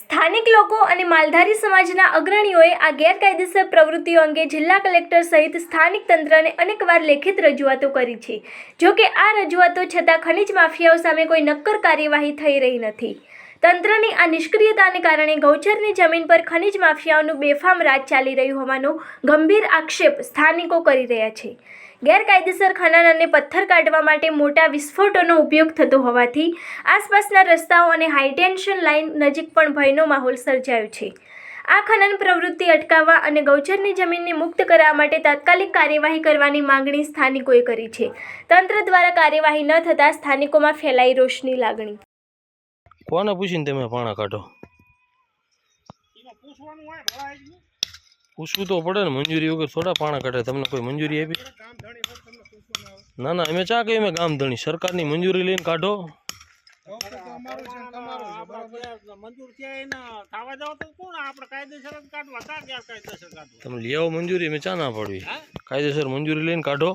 સ્થાનિક લોકો અને માલધારી સમાજના અગ્રણીઓએ આ ગેરકાયદેસર પ્રવૃત્તિઓ અંગે જિલ્લા કલેક્ટર સહિત સ્થાનિક તંત્રને અનેકવાર લેખિત રજૂઆતો કરી છે। જો કે આ રજૂઆતો છતાં ખનીજ માફિયાઓ સામે કોઈ નક્કર કાર્યવાહી થઈ રહી નથી। તંત્રની આ નિષ્ક્રિયતાને કારણે ગૌચરની જમીન પર ખનીજ માફિયાઓનું બેફામ રાજ ચાલી રહ્યું હોવાનો ગંભીર આક્ષેપ સ્થાનિકો કરી રહ્યા છે। ગેરકાયદેસર ખનન અને પથ્થર કાઢવા માટે મોટા વિસ્ફોટોનો ઉપયોગ થતો હોવાથી આસપાસના રસ્તાઓ અને હાઈટેન્શન લાઇન નજીક પણ ભયનો માહોલ સર્જાયો છે। આ ખનન પ્રવૃત્તિ અટકાવવા અને ગૌચરની જમીનને મુક્ત કરવા માટે તાત્કાલિક કાર્યવાહી કરવાની માંગણી સ્થાનિકોએ કરી છે। તંત્ર દ્વારા કાર્યવાહી ન થતાં સ્થાનિકોમાં ફેલાઈ રોષની લાગણી। કોને પૂછીને તમે પાણા કાઢો? પૂછવું તો પડે ને, મંજૂરી વગર થોડા પાણા કાઢે। તમને કોઈ મંજૂરી આપી? ના ના, અમે ચા કહી અમે ગામ ધણી સરકારની મંજૂરી લઈને કાઢો। તમે લઈ આવો મંજૂરી, અમે ચા ના પાડવી। કાયદેસર મંજૂરી લઈને કાઢો।